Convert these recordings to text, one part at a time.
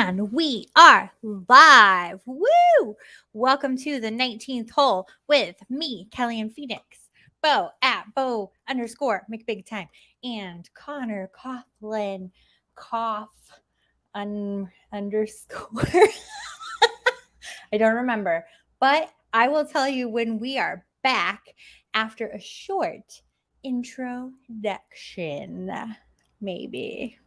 And we are live. Woo! Welcome to the 19th hole with me, Kelly and Phoenix. Bo at Bo _ McBig Time. And Conor Coughlin underscore. I don't remember. But I will tell you when we are back after a short introduction. Maybe.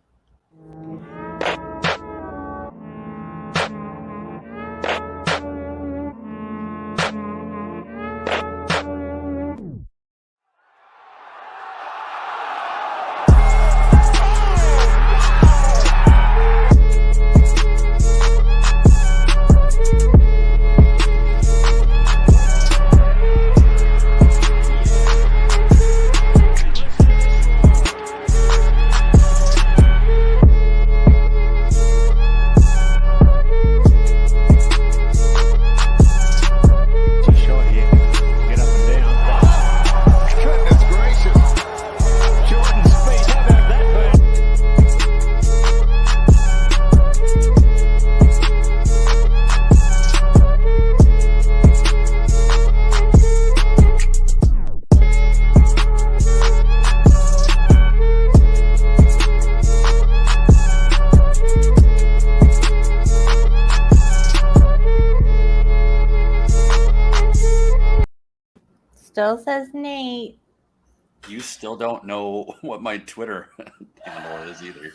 Still says Nate. You still don't know what my Twitter handle is either.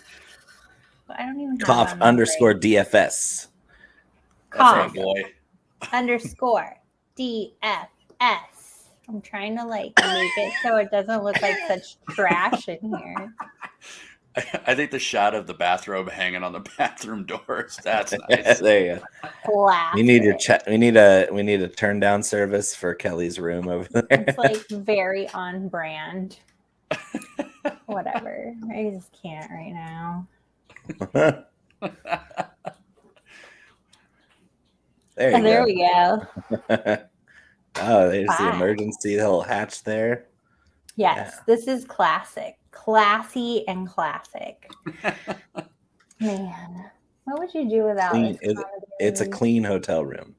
I don't even Cough _ DFS. Cough boy. _ DFS. I'm trying to make it so it doesn't look like such trash in here. I think the shot of the bathrobe hanging on the bathroom doors. That's nice. There you go. Classic. We need your chat. We need a turn down service for Kelly's room over there. It's like very on brand. Whatever. I just can't right now. There we go. Oh, there's the emergency little hatch there. Yes, yeah. This is classic. Classy and classic. Man, what would you do without this? It's a clean hotel room.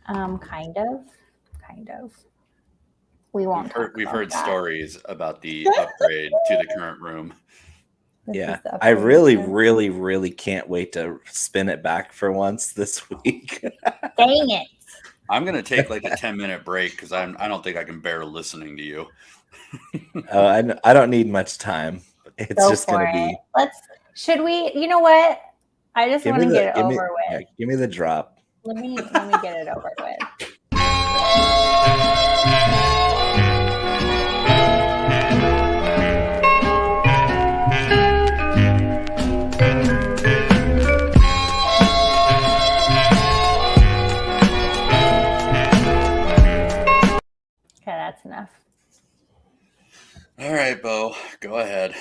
Kind of. We won't. We've heard stories about the upgrade to the current room. I really can't wait to spin it back for once this week. Dang it. I'm gonna take like a 10-minute break because I don't think I can bear listening to you. I don't need much time. It's just gonna be. Should we? You know what? I just want to get it over with. Yeah, give me the drop. Let me get it over with. Okay, that's enough. All right, Bo, go ahead.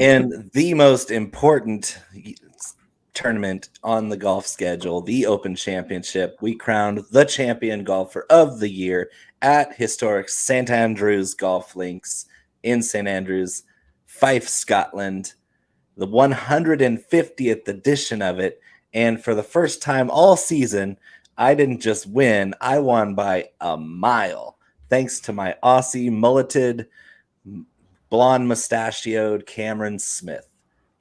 And the most important tournament on the golf schedule, the Open Championship, we crowned the champion golfer of the year at historic St Andrews Golf Links in St Andrews, Fife, Scotland, the 150th edition of it. And for the first time all season, I didn't just win, I won by a mile, thanks to my Aussie mulleted, blonde mustachioed Cameron Smith.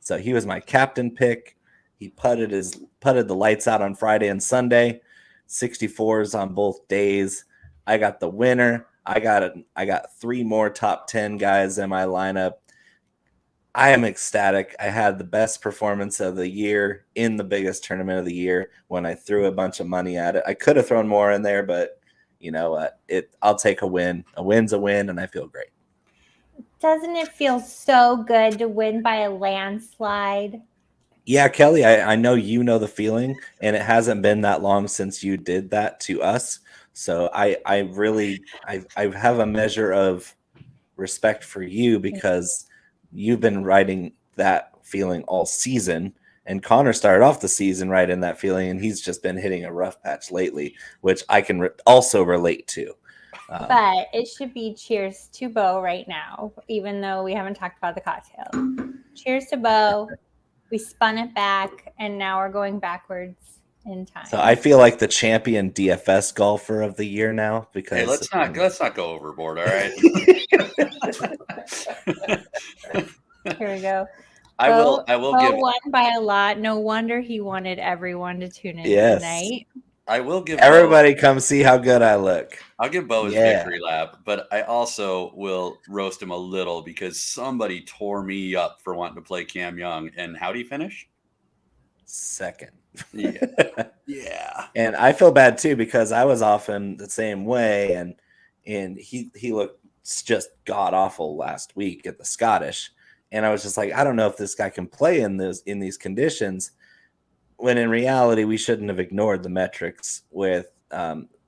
So he was my captain pick. He putted the lights out on Friday and Sunday, 64s on both days. I got the winner. I got 3 more top 10 guys in my lineup. I am ecstatic. I had the best performance of the year in the biggest tournament of the year when I threw a bunch of money at it. I could have thrown more in there, but you know what? I'll take a win. A win's a win, and I feel great. Doesn't it feel so good to win by a landslide? Yeah, Kelly, I know you know the feeling, and it hasn't been that long since you did that to us. So I have a measure of respect for you because you've been riding that feeling all season, and Conor started off the season right in that feeling, and he's just been hitting a rough patch lately, which I can also relate to. But it should be cheers to Bo right now, even though we haven't talked about the cocktail. Cheers to Bo. We spun it back, and now we're going backwards in time. So I feel like the champion DFS golfer of the year now because Hey, let's not go overboard, all right? Here we go. I will give won by a lot. No wonder he wanted everyone to tune in Yes. tonight. I will give everybody come see how good I look. I'll give Bo his victory lap, but I also will roast him a little because somebody tore me up for wanting to play Cam Young. And how'd he finish? Second. Yeah. Yeah. And I feel bad too because I was often the same way, and he looked just god awful last week at the Scottish, and I was just like, I don't know if this guy can play in these conditions. When in reality, we shouldn't have ignored the metrics with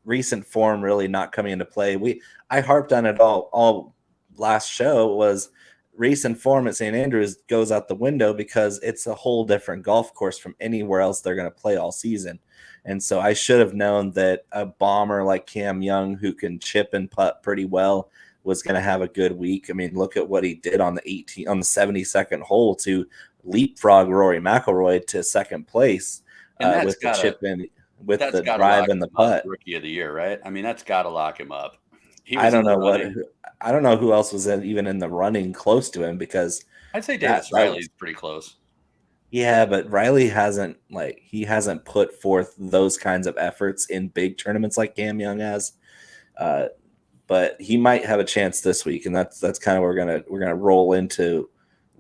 recent form really not coming into play. I harped on it all last show was recent form at St. Andrews goes out the window because it's a whole different golf course from anywhere else they're going to play all season. And so I should have known that a bomber like Cam Young, who can chip and putt pretty well, was going to have a good week. I mean, look at what he did on the 72nd hole to leapfrog Rory McIlroy to second place with the chip and with the drive and the putt. Rookie of the year, right? I mean, that's got to lock him up. I don't know who else was even in the running close to him because I'd say Davis Riley's pretty close. Yeah, but Riley hasn't put forth those kinds of efforts in big tournaments like Cam Young has. But he might have a chance this week, and that's kind of we're gonna roll into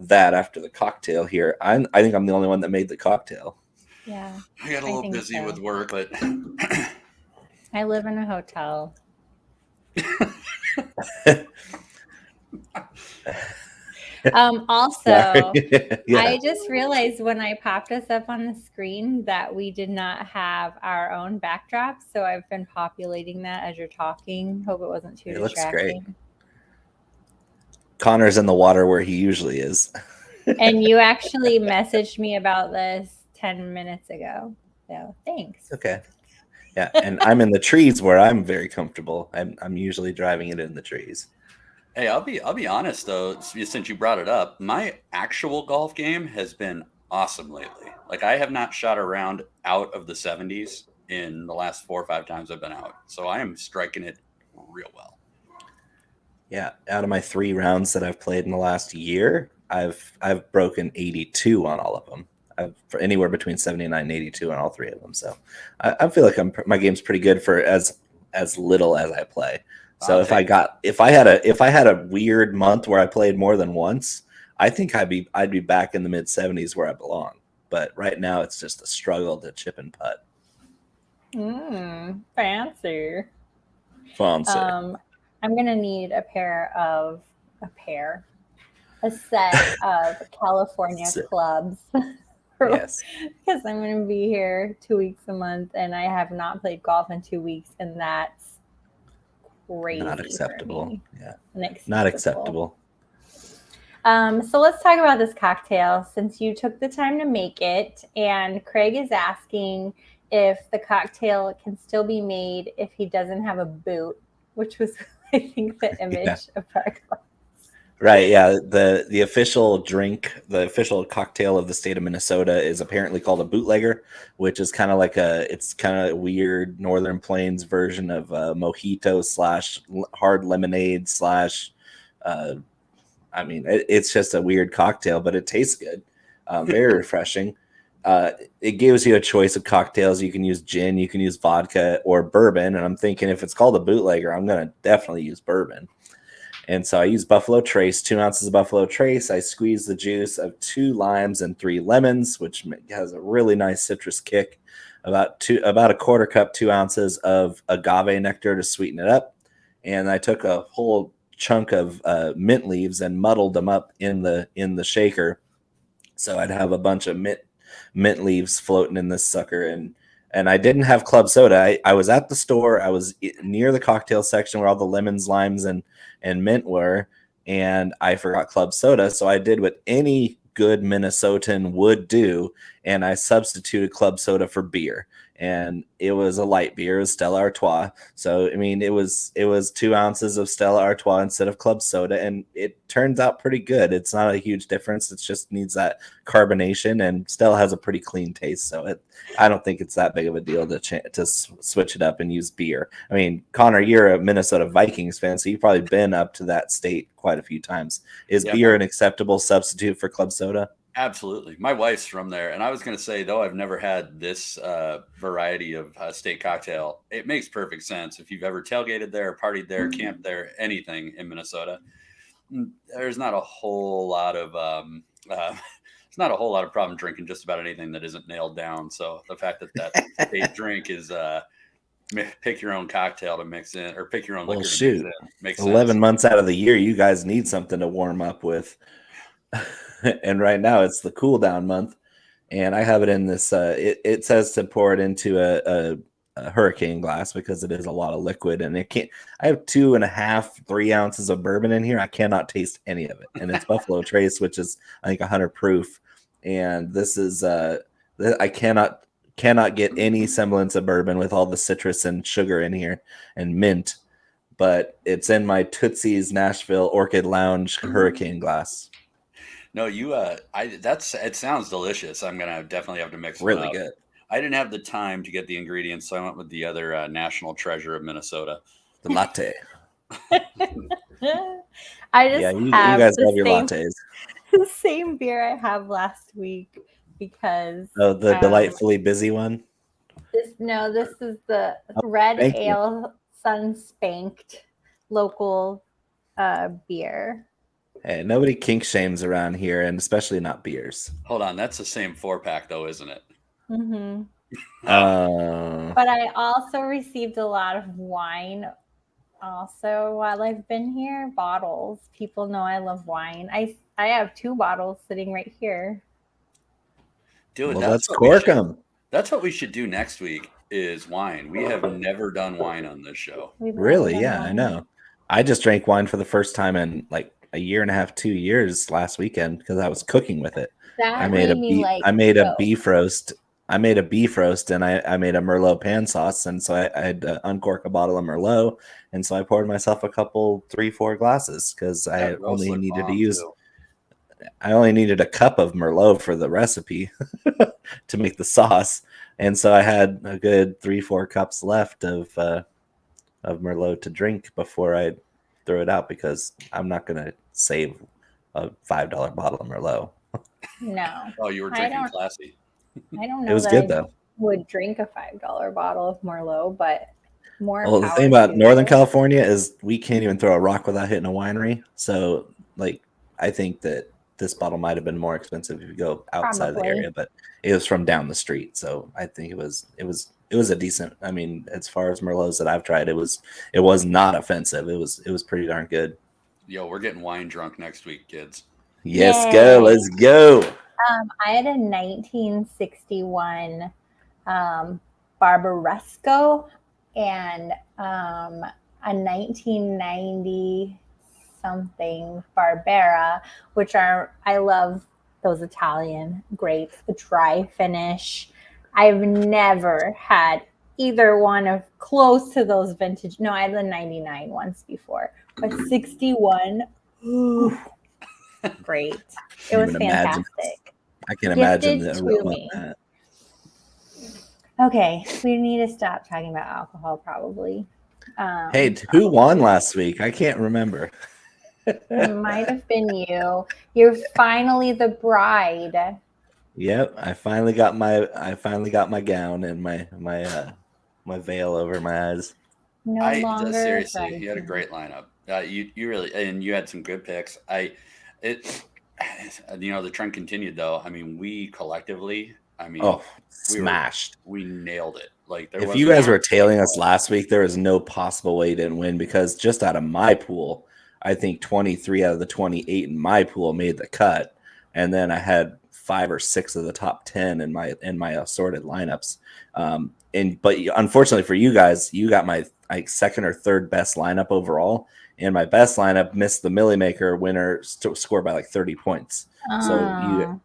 that after the cocktail here. I think I'm the only one that made the cocktail. Yeah, I got a little busy with work, but I live in a hotel. Also, yeah. I just realized when I popped us up on the screen that we did not have our own backdrop, so I've been populating that as you're talking. Hope it wasn't too distracting. Looks great. Connor's in the water where he usually is. And you actually messaged me about this 10 minutes ago, so thanks. Okay. Yeah, and I'm in the trees where I'm very comfortable. I'm usually driving it in the trees. Hey, I'll be honest though, since you brought it up, my actual golf game has been awesome lately. Like I have not shot around out of the 70s in the last 4 or 5 times I've been out. So I am striking it real well. Yeah, out of my 3 rounds that I've played in the last year, I've broken 82 on all of them. I've anywhere between 79 and 82 on all 3 of them. So I feel like my game's pretty good for as little as I play. So if I had a weird month where I played more than once, I think I'd be back in the mid 70s where I belong. But right now it's just a struggle to chip and putt. Fancy. I'm gonna need a set of California clubs. Yes. Because I'm gonna be here 2 weeks a month and I have not played golf in 2 weeks, and that's crazy. Not acceptable. Yeah. Unacceptable. Not acceptable. So let's talk about this cocktail since you took the time to make it. And Craig is asking if the cocktail can still be made if he doesn't have a boot, which was, I think, the image of our class. Right. Yeah. The official drink, the official cocktail of the state of Minnesota is apparently called a bootlegger, which is kind of like it's kind of a weird Northern Plains version of mojito / hard lemonade / I mean, it's just a weird cocktail, but it tastes good. Very refreshing. It gives you a choice of cocktails. You can use gin, you can use vodka or bourbon. And I'm thinking if it's called a bootlegger, I'm going to definitely use bourbon. And so I use Buffalo Trace, 2 ounces of Buffalo Trace. I squeeze the juice of 2 limes and 3 lemons, which has a really nice citrus kick. About a quarter cup, 2 ounces of agave nectar to sweeten it up. And I took a whole chunk of mint leaves and muddled them up in the shaker. So I'd have a bunch of mint leaves floating in this sucker. And I didn't have club soda. I was at the store. I was near the cocktail section where all the lemons, limes, and mint were, and I forgot club soda. So I did what any good Minnesotan would do, and I substituted club soda for beer. and it was a light beer. It was Stella Artois. So I mean, it was 2 ounces of Stella Artois instead of club soda, and it turns out pretty good. It's not a huge difference. It just needs that carbonation, and Stella has a pretty clean taste. So I don't think it's that big of a deal to switch it up and use beer. I mean, Connor, you're a Minnesota Vikings fan, so you've probably been up to that state quite a few times. Is beer an acceptable substitute for club soda? Absolutely. My wife's from there. And I was going to say, though I've never had this variety of state cocktail, it makes perfect sense. If you've ever tailgated there, partied there, camped there, anything in Minnesota, there's not a whole lot of it's not a whole lot of problem drinking just about anything that isn't nailed down. So the fact that state drink is pick your own cocktail to mix in, or pick your own liquor to mix in, makes 11 sense. months out of the year, you guys need something to warm up with. And right now it's the cool down month, and I have it in this. It says to pour it into a hurricane glass because it is a lot of liquid, and it can't. I have 2.5, 3 ounces of bourbon in here. I cannot taste any of it, and it's Buffalo Trace, which is I think 100 proof. And this is I cannot get any semblance of bourbon with all the citrus and sugar in here and mint, but it's in my Tootsie's Nashville Orchid Lounge hurricane glass. No, it sounds delicious. I'm gonna definitely have to mix it really up. Good. I didn't have the time to get the ingredients, so I went with the other national treasure of Minnesota, the latte. I just you guys love your lattes. The same beer I have last week because the delightfully busy one. This is the red ale sun spanked local beer. Hey, nobody kink shames around here, and especially not beers. Hold on, that's the same 4-pack though, isn't it? Mm-hmm. But I also received a lot of wine also while I've been here. Bottles. People know I love wine. I have 2 bottles sitting right here. Dude, well, let's cork them. That's what we should do next week is wine. We have never done wine on this show. Really? Yeah, wine. I know. I just drank wine for the first time in like a year and a half, 2 years last weekend because I was cooking with it. I made a beef roast. I made a beef roast and I made a Merlot pan sauce, and so I had to uncork a bottle of Merlot, and so I poured myself a couple 3-4 glasses because I only needed to use. I only needed a cup of Merlot for the recipe to make the sauce, and so I had a good 3-4 cups left of Merlot to drink before I throw it out because I'm not going to save a $5 bottle of Merlot. No. Oh, you were drinking classy. I don't know. It was good though. Would drink a $5 bottle of Merlot, but more. Well, the thing about Northern California is we can't even throw a rock without hitting a winery. So, like, I think that this bottle might have been more expensive if you go outside of the area, but it was from down the street. So I think it was a decent. I mean, as far as Merlots that I've tried, it was not offensive. It was pretty darn good. Yo, we're getting wine drunk next week, kids. Yes, Yay. Go. Let's go. I had a 1961 Barbaresco and a 1990 something Barbera, which I love those Italian grapes, the dry finish. I've never had either one of close to those vintage. No, I had the 99 once before, but 61. Ooh, great. It was fantastic. I can imagine the aroma of that. Okay, we need to stop talking about alcohol probably. Hey, who won last week? I can't remember. It might have been you. You're finally the bride. Yep, I finally got my gown and my veil over my eyes. No longer. Seriously, you had a great lineup. You really, and you had some good picks. The trend continued though. I mean, we collectively, smashed. We nailed it. Like, if you guys were tailing us last week, there was no possible way you didn't win because just out of my pool, I think 23 out of the 28 in my pool made the cut, and then I had 5 or 6 of the top 10 in my assorted lineups. But unfortunately for you guys, you got my second or third best lineup overall, and my best lineup missed the Millie Maker winner score by like 30 points. So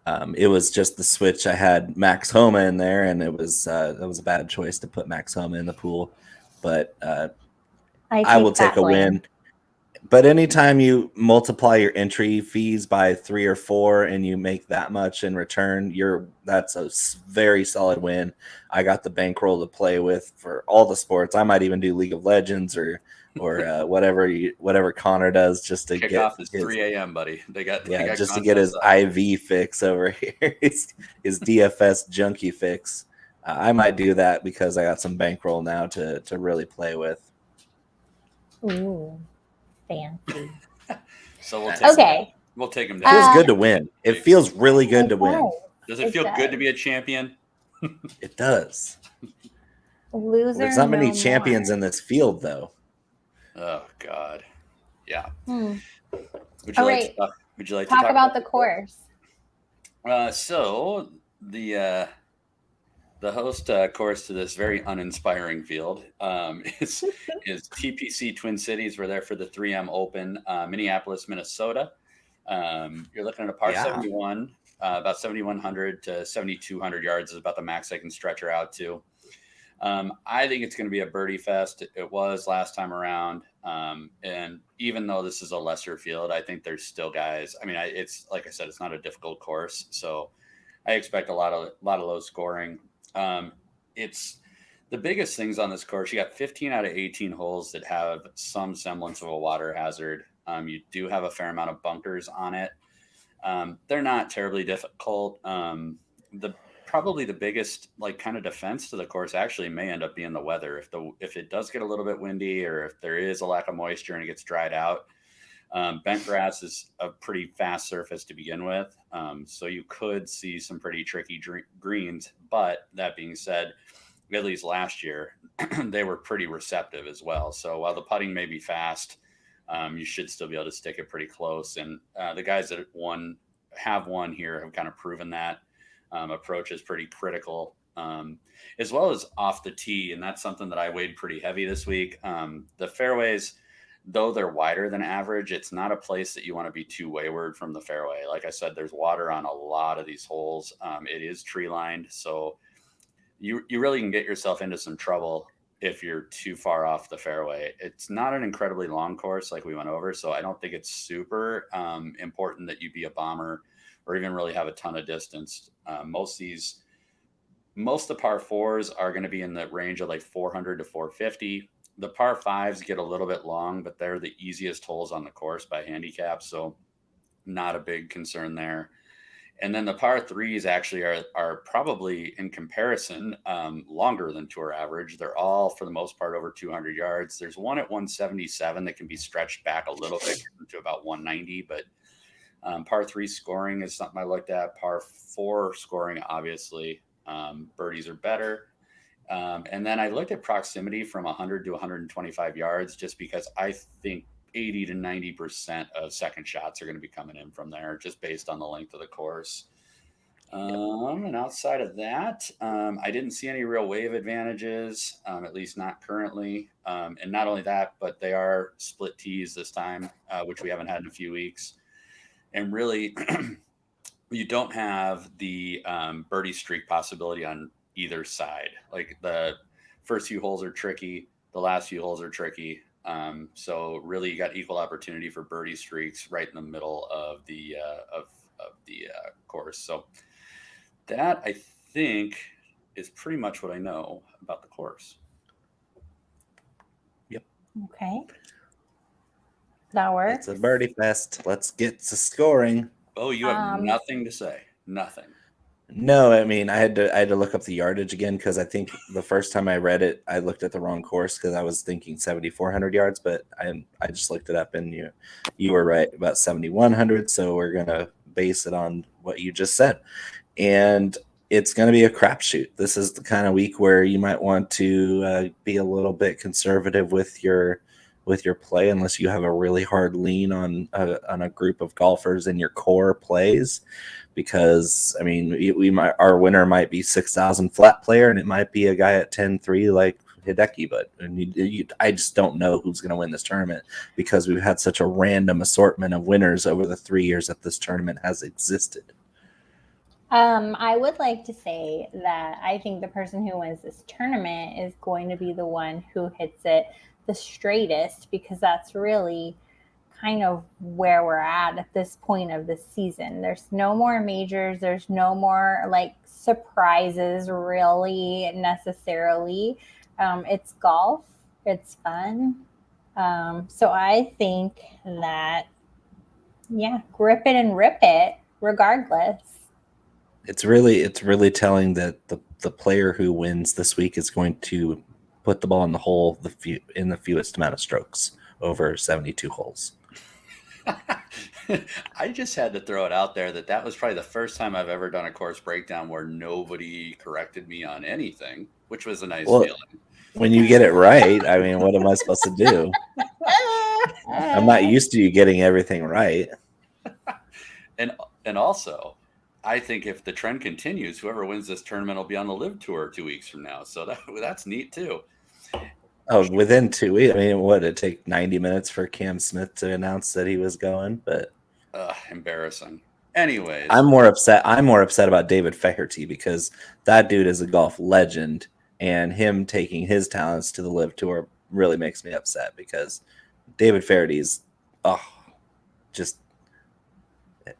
It was just the switch. I had Max Homa in there, and it was a bad choice to put Max Homa in the pool. But I will take a win. But anytime you multiply your entry fees by 3 or 4 and you make that much in return, that's a very solid win. I got the bankroll to play with for all the sports. I might even do League of Legends or whatever Connor does just to Kick get off is 3 a.m., buddy. They got just to get his IV fix over here, his DFS junkie fix. I might do that because I got some bankroll now to really play with. Ooh. Fancy. So we'll take him It down. feels good to win. It feels really good to win. Does it feel good to be a champion? It does. Loser. There's not many champions in this field, though. Oh God, yeah. All Would right. you like to talk about the course? So the host course to this very uninspiring field is TPC Twin Cities. We're there for the 3M Open, Minneapolis, Minnesota. You're looking at a par 71, about 7,100 to 7,200 yards is about the max I can stretch her out to. I think it's going to be a birdie fest. It was last time around. And even though this is a lesser field, I think there's still guys. I mean, it's like I said, it's not a difficult course. So I expect a lot of low scoring. It's the biggest things on this course. You got 15 out of 18 holes that have some semblance of a water hazard. You do have a fair amount of bunkers on it. They're not terribly difficult. Probably the biggest kind of defense to the course actually may end up being the weather. If it does get a little bit windy or if there is a lack of moisture and it gets dried out, bent grass is a pretty fast surface to begin with. So you could see some pretty tricky greens, but that being said, at least last year, they were pretty receptive as well. So while the putting may be fast, you should still be able to stick it pretty close. And the guys that have won here have kind of proven that. Approach is pretty critical, as well as off the tee. And that's something that I weighed pretty heavy this week. The fairways, though they're wider than average, it's not a place that you want to be too wayward from the fairway. Like I said, there's water on a lot of these holes. It is tree lined. So you really can get yourself into some trouble if you're too far off the fairway. It's not an incredibly long course like we went over. So I don't think it's super important that you be a bomber or even really have a ton of distance. Most of the par fours are going to be in the range of 400 to 450. The par fives get a little bit long, but they're the easiest holes on the course by handicap. So not a big concern there. And then the par threes actually are probably in comparison longer than tour average. They're all for the most part over 200 yards. There's one at 177 that can be stretched back a little bit to about 190, but par 3 scoring is something I looked at. Par 4 scoring, obviously, birdies are better. And then I looked at proximity from 100 to 125 yards, just because I think 80 to 90% of second shots are going to be coming in from there, just based on the length of the course. And outside of that, I didn't see any real wave advantages, at least not currently. And not only that, but they are split tees this time, which we haven't had in a few weeks. And really, you don't have the birdie streak possibility on either side. Like the first few holes are tricky. The last few holes are tricky. So really, you got equal opportunity for birdie streaks right in the middle of the course. So that, I think, is pretty much what I know about the course. Yep. Okay. That works. It's a birdie fest. Let's get to scoring. Oh, you have nothing to say. Nothing. No, I mean, I had to look up the yardage again, because I think the first time I read it, I looked at the wrong course, because I was thinking 7,400 yards, but I just looked it up, and you were right about 7,100. So we're gonna base it on what you just said, and it's going to be a crapshoot. This is the kind of week where you might want to be a little bit conservative with your play, unless you have a really hard lean on a group of golfers in your core plays. Because I mean, our winner might be 6,000 flat player, and it might be a guy at 10-3 like Hideki. But I just don't know who's going to win this tournament, because we've had such a random assortment of winners over the 3 years that this tournament has existed. I would like to say that I think the person who wins this tournament is going to be the one who hits it the straightest, because that's really kind of where we're at this point of the season. There's no more majors. There's no more like surprises really necessarily. It's golf. It's fun. So I think that, yeah, grip it and rip it regardless. It's really telling that the player who wins this week is going to put the ball in the hole in the fewest amount of strokes over 72 holes. I just had to throw it out there that was probably the first time I've ever done a course breakdown where nobody corrected me on anything, which was a nice feeling. When you get it right, I mean, what am I supposed to do? I'm not used to you getting everything right. And also, I think if the trend continues, whoever wins this tournament will be on the Live Tour 2 weeks from now. So that's neat too. Oh, within 2 weeks. I mean, what, it'd take 90 minutes for Cam Smith to announce that he was going, but embarrassing. Anyways, I'm more upset about David Faherty, because that dude is a golf legend, and him taking his talents to the Live Tour really makes me upset, because David Faherty's just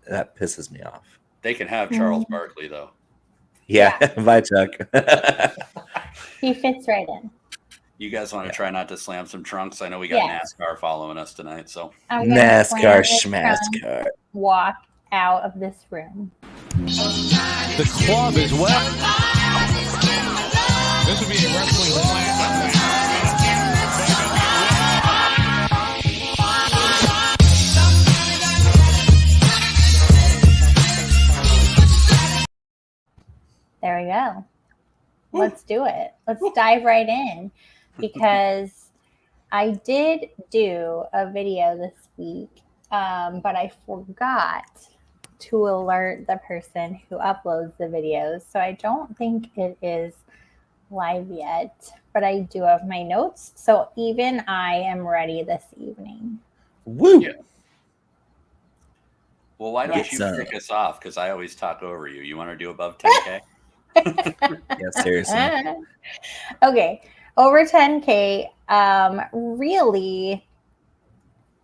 that pisses me off. They can have Charles Barkley though. Yeah. Bye, Chuck. He fits right in. You guys want to try not to slam some trunks? I know we got NASCAR following us tonight, so NASCAR schmascar. Walk out of this room. The club is well. This would be a wrestling slam. There we go. Let's do it. Let's dive right in, because I did do a video this week, but I forgot to alert the person who uploads the videos. So I don't think it is live yet, but I do have my notes. So even I am ready this evening. Woo! Yeah. Well, why don't you kick us off? Because I always talk over you. You want to do above 10K? Yeah, seriously. Okay, over 10K. Really,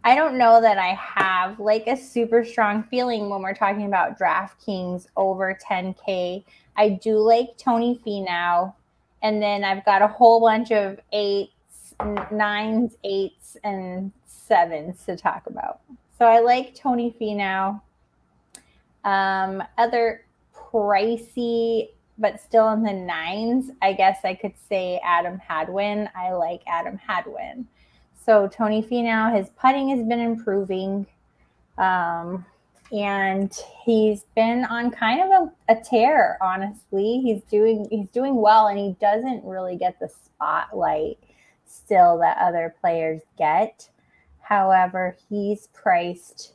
I don't know that I have like a super strong feeling when we're talking about DraftKings over 10K. I do like Tony Finau, and then I've got a whole bunch of 8s, 9s, 8s, and 7s to talk about. So I like Tony Finau. Other pricey, but still in the 9s, I guess I could say Adam Hadwin. I like Adam Hadwin. So Tony Finau, his putting has been improving. And he's been on kind of a tear, honestly. He's doing well, and he doesn't really get the spotlight still that other players get. However, he's priced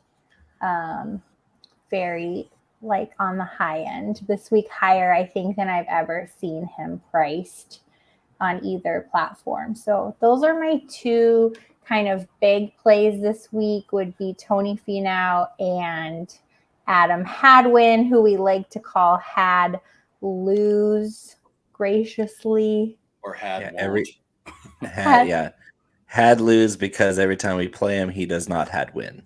very like on the high end this week, higher I think than I've ever seen him priced on either platform. So those are my two kind of big plays this week, would be Tony Finau and Adam Hadwin, who we like to call Had Lose graciously. Or Had Had lose, because every time we play him, he does not had win.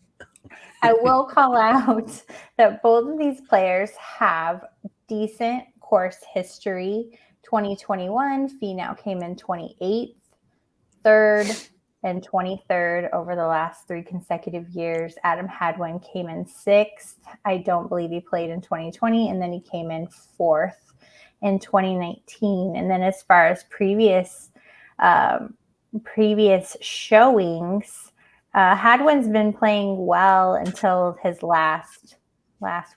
I will call out that both of these players have decent course history. 2021, Finau came in 28th, 3rd, and 23rd over the last 3 consecutive years. Adam Hadwin came in 6th. I don't believe he played in 2020, and then he came in 4th in 2019. And then as far as previous showings, Hadwin's been playing well until his last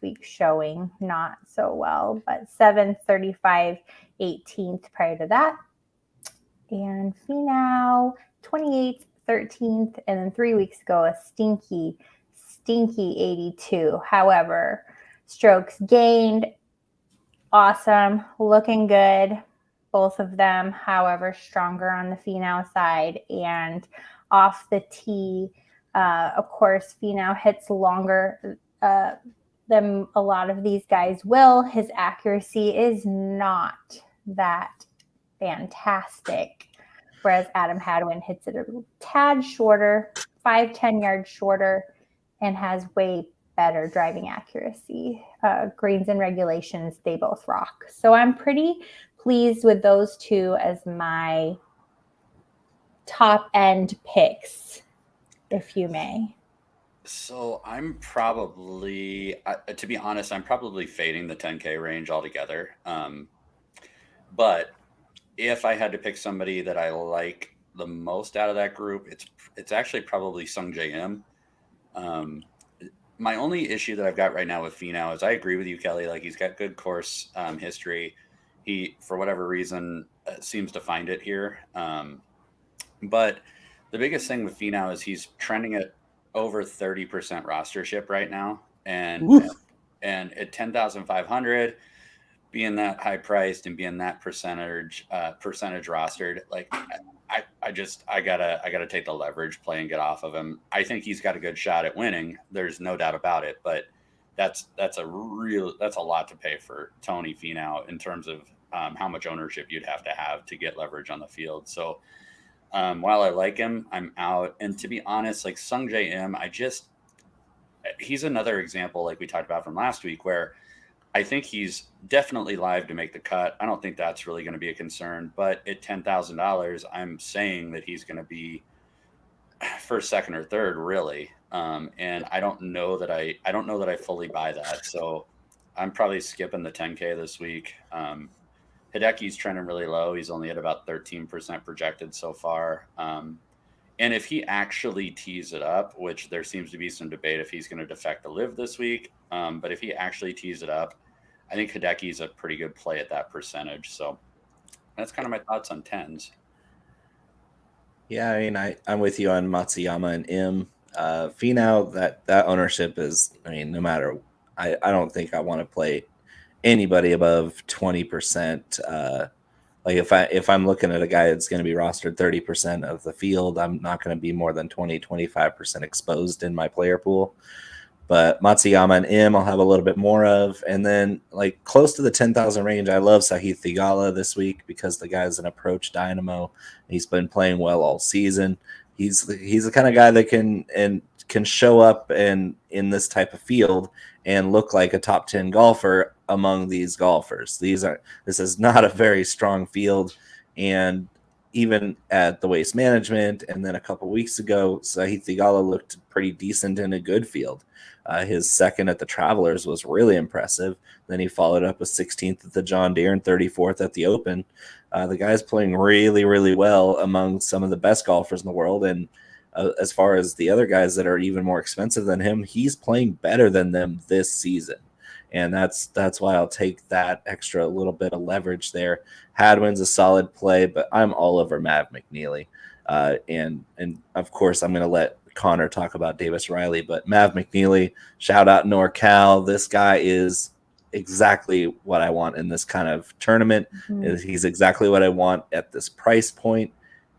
week's showing, not so well, but 7th, 35, 18th prior to that. And Finau, 28th, 13th, and then 3 weeks ago, a stinky 82. However, strokes gained, awesome, looking good, both of them. However, stronger on the Finau side, and off the tee, of course, Finau hits longer. The a lot of these guys will. His accuracy is not that fantastic, whereas Adam Hadwin hits it a tad shorter, 5-10 yards shorter, and has way better driving accuracy. Greens and regulations, they both rock. So I'm pretty pleased with those two as my top end picks, if you may. So I'm probably, to be honest, I'm probably fading the 10K range altogether. But if I had to pick somebody that I like the most out of that group, it's actually probably Sung J M. My only issue that I've got right now with Finau is I agree with you, Kelly. Like, he's got good course history. He, for whatever reason, seems to find it here. But the biggest thing with Finau is he's trending at over 30% rostership right now, and at 10,500, being that high priced and being that percentage rostered, like I gotta take the leverage play and get off of him. I think he's got a good shot at winning. There's no doubt about it, but that's a lot to pay for Tony Finau in terms of how much ownership you'd have to get leverage on the field. So while I like him, I'm out. And to be honest, like Sung J M, he's another example, like we talked about from last week, where I think he's definitely live to make the cut. I don't think that's really going to be a concern, but at $10,000, I'm saying that he's going to be first, second, or third, really. And I don't know that I fully buy that. So I'm probably skipping the 10K this week. Hideki's trending really low. He's only at about 13% projected so far. And if he actually tees it up, which there seems to be some debate if he's going to defect the live this week, but if he actually tees it up, I think Hideki's a pretty good play at that percentage. So that's kind of my thoughts on 10s. Yeah, I mean, I'm with you on Matsuyama and M. Finau, that ownership is, I mean, no matter, I don't think I want to play anybody above 20%. Like if I'm looking at a guy that's going to be rostered 30% of the field, I'm not going to be more than 25% exposed in my player pool. But Matsuyama and M I'll have a little bit more of. And then like close to the 10,000 range, I love Sahith Theegala this week because the guy's an approach dynamo. He's been playing well all season. He's the kind of guy that can show up and in this type of field and look like a top 10 golfer among these golfers. This is not a very strong field. And even at the Waste Management and then a couple weeks ago, Sahith Theegala looked pretty decent in a good field. His second at the Travelers was really impressive. Then he followed up with 16th at the John Deere and 34th at the Open. The guy's playing really, really well among some of the best golfers in the world. And as far as the other guys that are even more expensive than him, he's playing better than them this season. And that's why I'll take that extra little bit of leverage there. Hadwin's a solid play, but I'm all over Mav McNeely. And of course, I'm going to let Connor talk about Davis Riley, but Mav McNeely, shout out NorCal. This guy is exactly what I want in this kind of tournament. Mm-hmm. He's exactly what I want at this price point,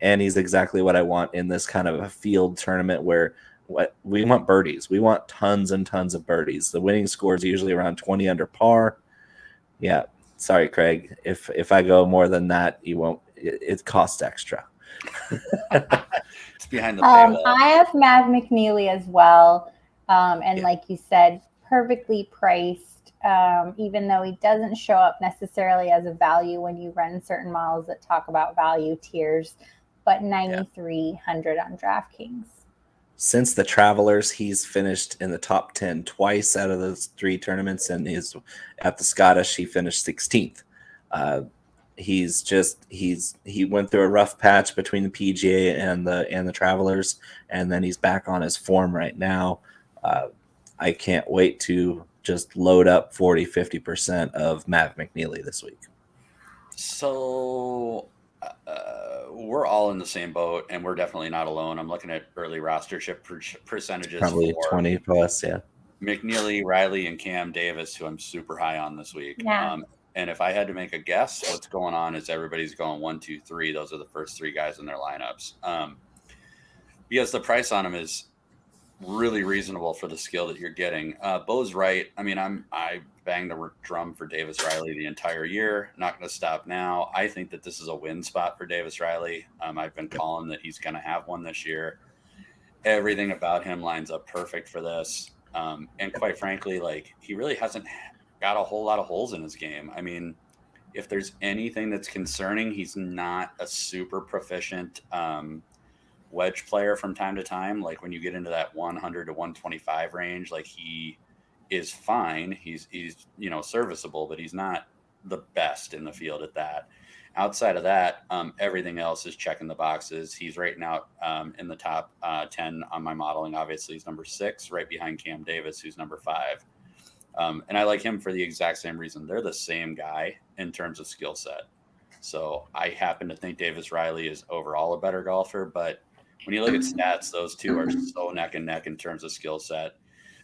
and he's exactly what I want in this kind of a field tournament where we want birdies. We want tons and tons of birdies. The winning score is usually around 20 under par. Yeah, sorry, Craig. If I go more than that, you won't. It costs extra. It's behind the paywall. I have Mav McNeely as well, and yeah. Like you said, perfectly priced. Even though he doesn't show up necessarily as a value when you run certain models that talk about value tiers, but 9,300 on DraftKings. Since the Travelers, he's finished in the top 10 twice out of those 3 tournaments, and he's at the Scottish, he finished 16th. He went through a rough patch between the PGA and the Travelers, and then he's back on his form right now. I can't wait to just load up 40-50% of Mav McNeely this week. So we're all in the same boat, and we're definitely not alone. I'm looking at early rostership percentages. Probably 20 plus, yeah. McNeely, Riley, and Cam Davis, who I'm super high on this week. Yeah. And if I had to make a guess, what's going on is everybody's going 1, 2, 3. Those are the first 3 guys in their lineups. Because the price on them is really reasonable for the skill that you're getting. Bo's right. I mean, I banged the drum for Davis Riley the entire year. Not going to stop now. I think that this is a win spot for Davis Riley. I've been calling that he's going to have one this year. Everything about him lines up perfect for this. And quite frankly, like, he really hasn't got a whole lot of holes in his game. I mean, if there's anything that's concerning, he's not a super proficient wedge player from time to time. Like when you get into that 100 to 125 range, like he is fine. He's serviceable, but he's not the best in the field at that. Outside of that, everything else is checking the boxes. He's right now in the top 10 on my modeling. Obviously, he's number 6, right behind Cam Davis, who's number 5. And I like him for the exact same reason. They're the same guy in terms of skill set. So I happen to think Davis Riley is overall a better golfer, but when you look at stats, those two are so neck and neck in terms of skill set.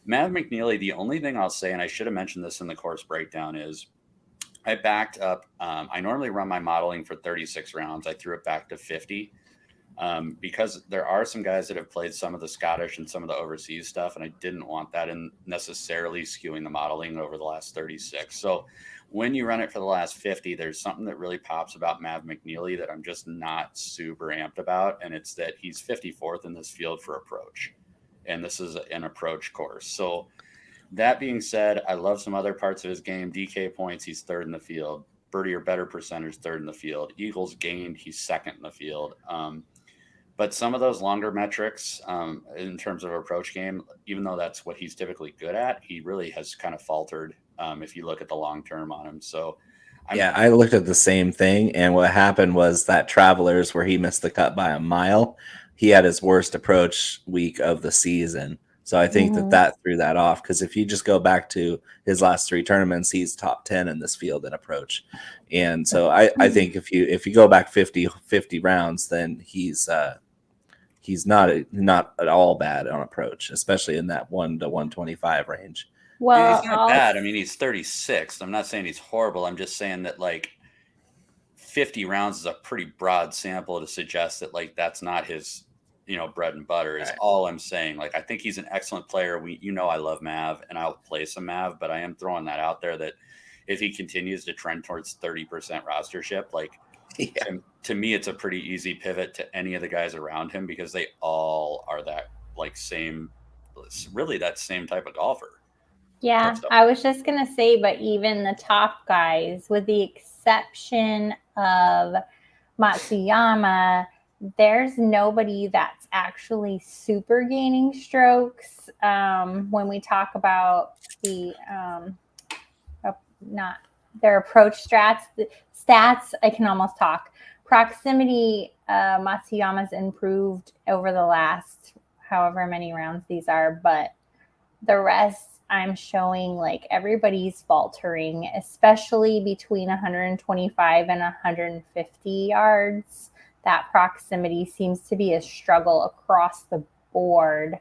Matt McNeely, the only thing I'll say, and I should have mentioned this in the course breakdown, is I backed up. I normally run my modeling for 36 rounds. I threw it back to 50 because there are some guys that have played some of the Scottish and some of the overseas stuff, and I didn't want that in necessarily skewing the modeling over the last 36. So when you run it for the last 50, there's something that really pops about Mav McNeely that I'm just not super amped about, and it's that he's 54th in this field for approach, and this is an approach course. So that being said, I love some other parts of his game. DK points, he's 3rd in the field. Birdie or better percentage, 3rd in the field. Eagles gained, he's 2nd in the field. But some of those longer metrics in terms of approach game, even though that's what he's typically good at, he really has kind of faltered if you look at the long term on him. So, I looked at the same thing, and what happened was that Travelers, where he missed the cut by a mile, he had his worst approach week of the season. So I think that threw that off, because if you just go back to his last 3 tournaments, he's top 10 in this field in approach. And so I think if you go back 50 rounds, then he's not at all bad on approach, especially in that 1 to 125 range. Well, he's not bad. I mean, he's 36. I'm not saying he's horrible. I'm just saying that like 50 rounds is a pretty broad sample to suggest that like that's not his, bread and butter is all I'm saying. Like, I think he's an excellent player. I love Mav and I'll play some Mav, but I am throwing that out there that if he continues to trend towards 30% rostership, like to me, it's a pretty easy pivot to any of the guys around him because they all are that that same type of golfer. Yeah, I was just going to say, but even the top guys, with the exception of Matsuyama, there's nobody that's actually super gaining strokes. When we talk about the not their approach stats, I can almost talk. Proximity, Matsuyama's improved over the last however many rounds these are, but the rest I'm showing like everybody's faltering, especially between 125 and 150 yards. That proximity seems to be a struggle across the board.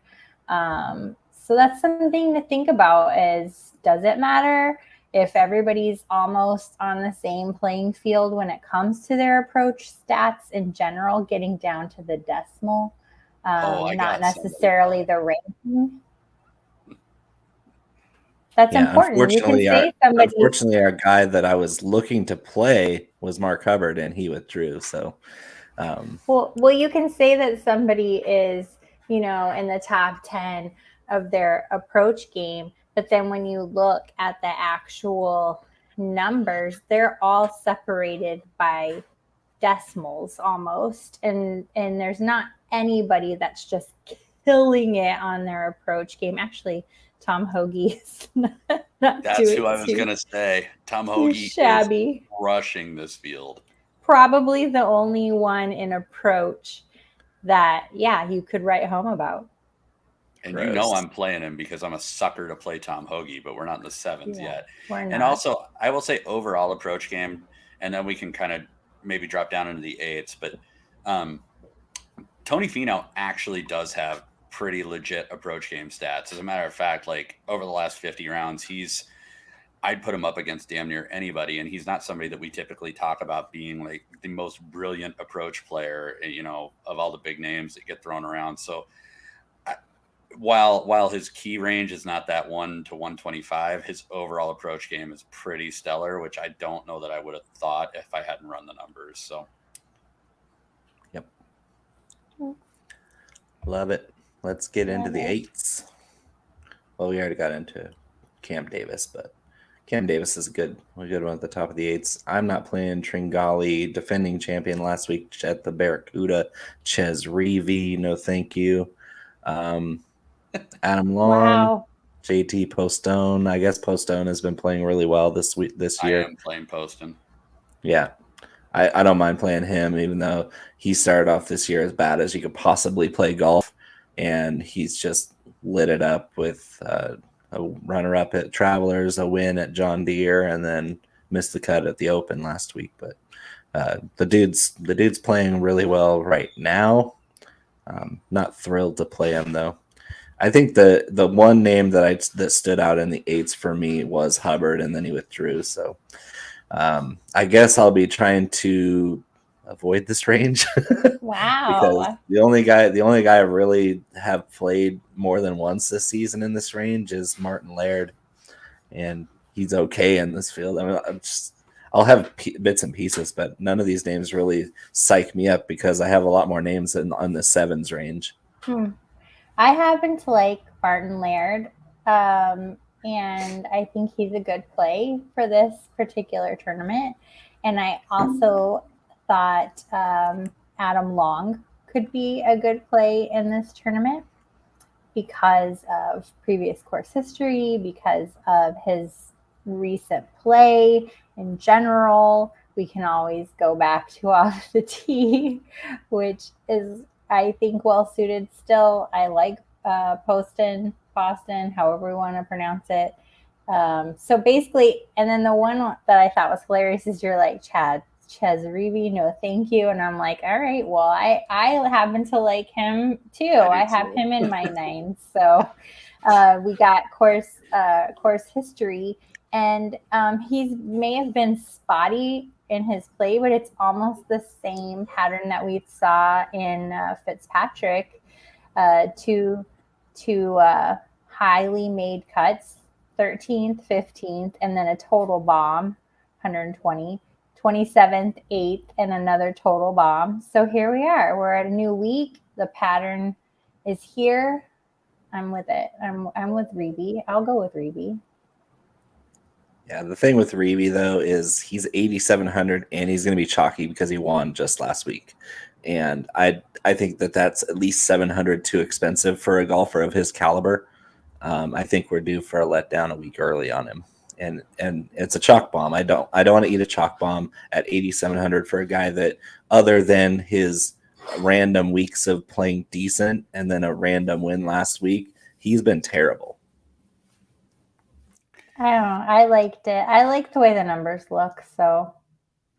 So that's something to think about is, does it matter if everybody's almost on the same playing field when it comes to their approach stats in general, getting down to the decimal, not necessarily the ranking? That's important. Unfortunately, our guy that I was looking to play was Mark Hubbard, and he withdrew. So, well, you can say that somebody is, in the top 10 of their approach game, but then when you look at the actual numbers, they're all separated by decimals almost, and there's not anybody that's just killing it on their approach game. Actually, Tom Hoagie is not That's who I was going to say. Tom Hoagie is rushing this field. Probably the only one in approach that, you could write home about. And I'm playing him because I'm a sucker to play Tom Hoagie, but we're not in the 7s yet. And also, I will say overall approach game, and then we can kind of maybe drop down into the 8s. But Tony Finau actually does have pretty legit approach game stats. As a matter of fact, like over the last 50 rounds, I'd put him up against damn near anybody. And he's not somebody that we typically talk about being like the most brilliant approach player, of all the big names that get thrown around. So while his key range is not that 1 to 125, his overall approach game is pretty stellar, which I don't know that I would have thought if I hadn't run the numbers. So, yep, love it. Let's get into the 8s. Well, we already got into Cam Davis, but Cam Davis is a good one at the top of the 8s. I'm not playing Tringali, defending champion last week at the Barracuda. Ches Reavie, no thank you. Adam Long, JT Postone. I guess Postone has been playing really well this year. I am playing Poston. Yeah, I don't mind playing him, even though he started off this year as bad as you could possibly play golf, and he's just lit it up with a runner-up at Travelers, a win at John Deere, and then missed the cut at the Open last week. But the dude's playing really well right now. Not thrilled to play him though. I think the one name that stood out in the 8s for me was Hubbard, and then he withdrew. So I guess I'll be trying to avoid this range. Wow. Because the only guy I really have played more than once this season in this range is Martin Laird, and he's okay in this field. I mean, I'll have bits and pieces, but none of these names really psych me up because I have a lot more names on the 7s range. I happen to like Martin Laird, and I think he's a good play for this particular tournament. And I also thought Adam Long could be a good play in this tournament because of previous course history, because of his recent play in general. We can always go back to Off the Tee, which is, I think, well suited still. I like Boston, however we want to pronounce it. So basically, and then the one that I thought was hilarious is you're like, Ches Reavie, no thank you. And I'm like, all right, well, I happen to like him too. I have him in my 9s. So we got course history, and he's may have been spotty in his play, but it's almost the same pattern that we saw in Fitzpatrick. Two highly made cuts, 13th, 15th, and then a total bomb, 120, 27th, 8th, and another total bomb. So here we are. We're at a new week. The pattern is here. I'm with it. I'm with Reavie. I'll go with Reavie. Yeah, the thing with Reavie, though, is he's 8,700, and he's going to be chalky because he won just last week. And I think that's at least 700 too expensive for a golfer of his caliber. I think we're due for a letdown a week early on him. And it's a chalk bomb. I don't want to eat a chalk bomb at 8,700 for a guy that, other than his random weeks of playing decent and then a random win last week, he's been terrible. I don't know. I liked it. I like the way the numbers look, so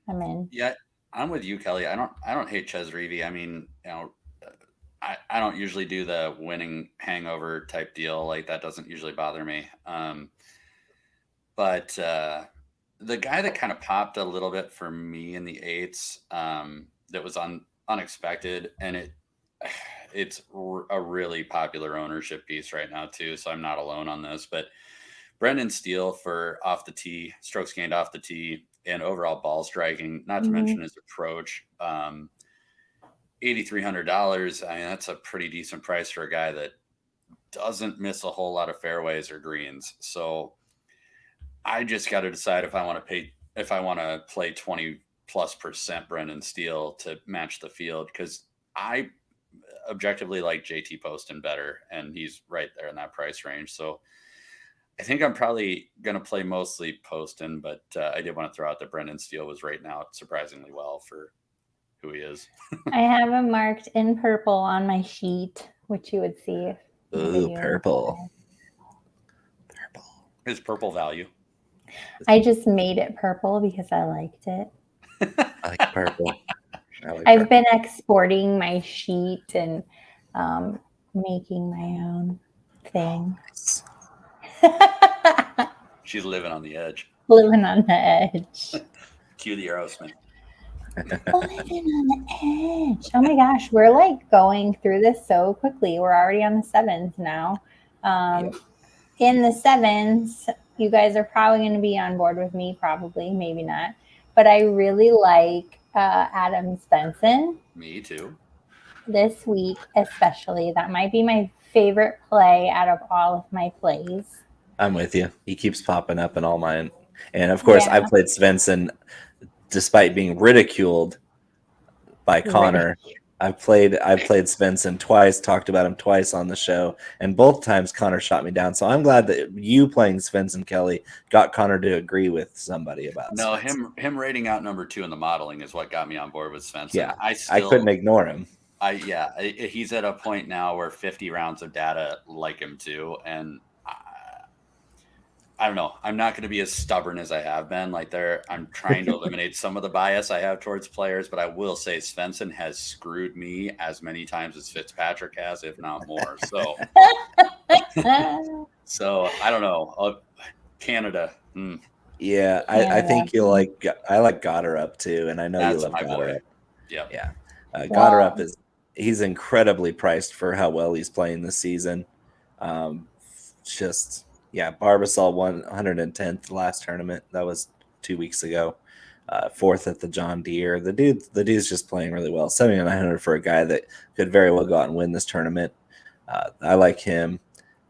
I'm in. Yeah, I'm with you, Kelly. I don't hate Ches Reavie. I mean, I don't usually do the winning hangover type deal. Like, that doesn't usually bother me. But the guy that kind of popped a little bit for me in the 8s, that was unexpected, and it's a really popular ownership piece right now too. So I'm not alone on this, but Brendan Steele for off the tee, strokes gained off the tee, and overall ball striking, not to mention his approach. $8,300. I mean, that's a pretty decent price for a guy that doesn't miss a whole lot of fairways or greens. So I just got to decide if I want to play 20+% Brendan Steele to match the field, because I objectively like JT Poston better, and he's right there in that price range. So I think I'm probably going to play mostly Poston, but I did want to throw out that Brendan Steele was rating out surprisingly well for who he is. I have him marked in purple on my sheet, which you would see. Ooh, purple. His purple value. I just made it purple because I liked it. I like purple. I've been exporting my sheet and making my own thing. She's living on the edge. Living on the edge. Cue the Aerosmith. Living on the edge. Oh my gosh, we're like going through this so quickly. We're already on the sevens now. In the sevens, you guys are probably going to be on board with me, probably, maybe not. But I really like Adam Svensson. Me too. This week, especially. That might be my favorite play out of all of my plays. I'm with you. He keeps popping up in all mine. And of course, I played Svensson despite being ridiculed by Connor. I've played Svensson twice, talked about him twice on the show, and both times Connor shot me down. So I'm glad that you playing Svensson, Kelly, got Connor to agree with somebody about Svensson. him rating out number 2 in the modeling is what got me on board with Svensson. Yeah, I couldn't ignore him. He's at a point now where 50 rounds of data like him too, and I don't know. I'm not going to be as stubborn as I have been. I'm trying to eliminate some of the bias I have towards players, but I will say Svensson has screwed me as many times as Fitzpatrick has, if not more. So, I don't know. Canada. Yeah, I think you'll like. I like Goddard up too, and I know you love Goddard up. Yeah. Goddard up he's incredibly priced for how well he's playing this season. Barbasol won 110th last tournament. That was 2 weeks ago. 4th at the John Deere. The dude's just playing really well. 7,900 for a guy that could very well go out and win this tournament. I like him.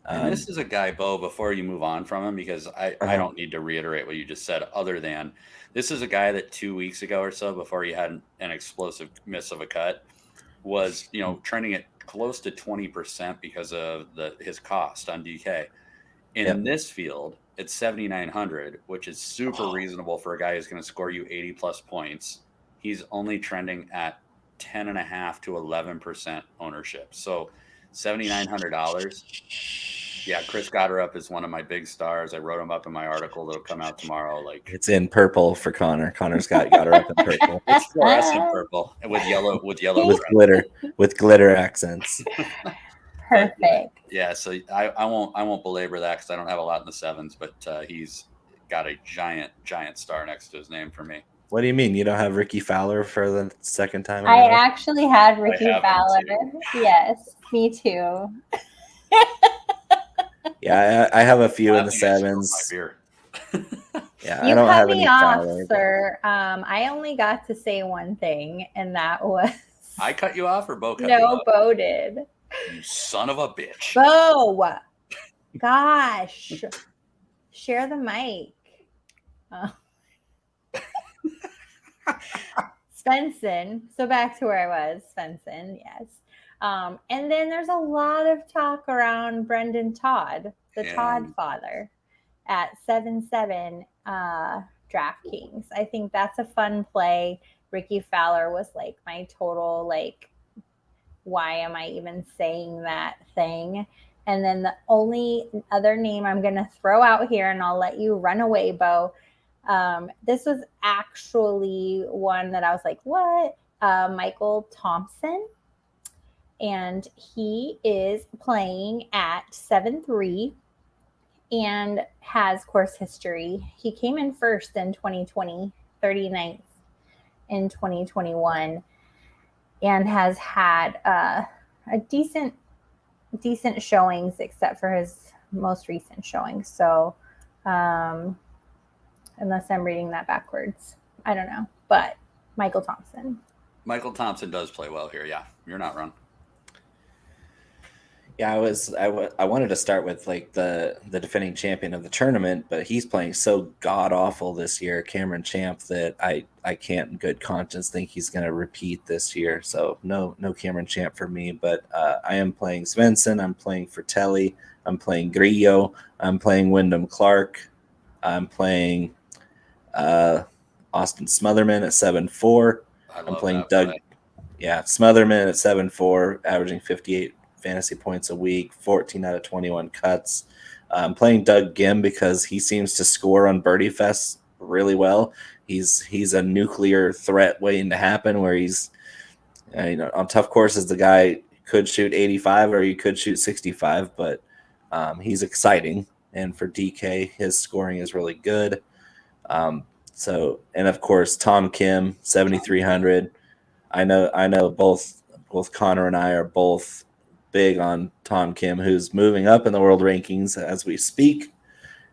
And this is a guy, Bo, before you move on from him, because I don't need to reiterate what you just said, other than this is a guy that 2 weeks ago or so, before he had an explosive miss of a cut, was trending at close to 20% because of his cost on DK. In this field, it's 7,900, which is super reasonable for a guy who's going to score you 80 plus points. He's only trending at 10.5 to 11% ownership. So $7,900. Yeah, Chris Gotterup is one of my big stars. I wrote him up in my article that'll come out tomorrow. It's in purple for Connor. Connor's got Gotterup in purple. It's fluorescent purple and with glitter accents. Perfect. Yeah, so I won't belabor that because I don't have a lot in the sevens, but he's got a giant star next to his name for me. What do you mean? You don't have Ricky Fowler for the second time? I actually had Ricky Fowler. Yes, me too. Yeah, I have a few in the sevens. Yeah, I don't have any Fowler. Sir. I only got to say one thing, and that was I cut you off, or Bo cut you off? No, Bo did. You son of a bitch. Bo! Gosh. Share the mic. Svensson. So back to where I was. Svensson, yes. And then there's a lot of talk around Brendan Todd, the Todd father, at 7-7 DraftKings. I think that's a fun play. Ricky Fowler was like my total why am I even saying that thing? And then the only other name I'm going to throw out here, and I'll let you run away, Bo. This was actually one that I was like, what? Michael Thompson. And he is playing at 7-3 and has course history. He came in first in 2020, 39th in 2021. And has had a decent showings, except for his most recent showings. So, unless I'm reading that backwards, I don't know. But Michael Thompson does play well here. Yeah, you're not wrong. Yeah, I wanted to start with the defending champion of the tournament, but he's playing so god awful this year, Cameron Champ, that I can't in good conscience think he's going to repeat this year. So no Cameron Champ for me, but I am playing Svensson, I'm playing Fratelli, I'm playing Grillo, I'm playing Wyndham Clark, I'm playing Austin Smotherman at 7-4. I'm playing Doug. Yeah, Smotherman at 7-4, averaging 58 fantasy points a week, 14 out of 21 cuts. I'm playing Doug Gim because he seems to score on Birdie Fest really well. He's a nuclear threat waiting to happen, where he's on tough courses the guy could shoot 85 or he could shoot 65, but he's exciting. And for DK, his scoring is really good. So, and of course, Tom Kim, 7,300. I know both Connor and I are both big on Tom Kim, who's moving up in the world rankings as we speak.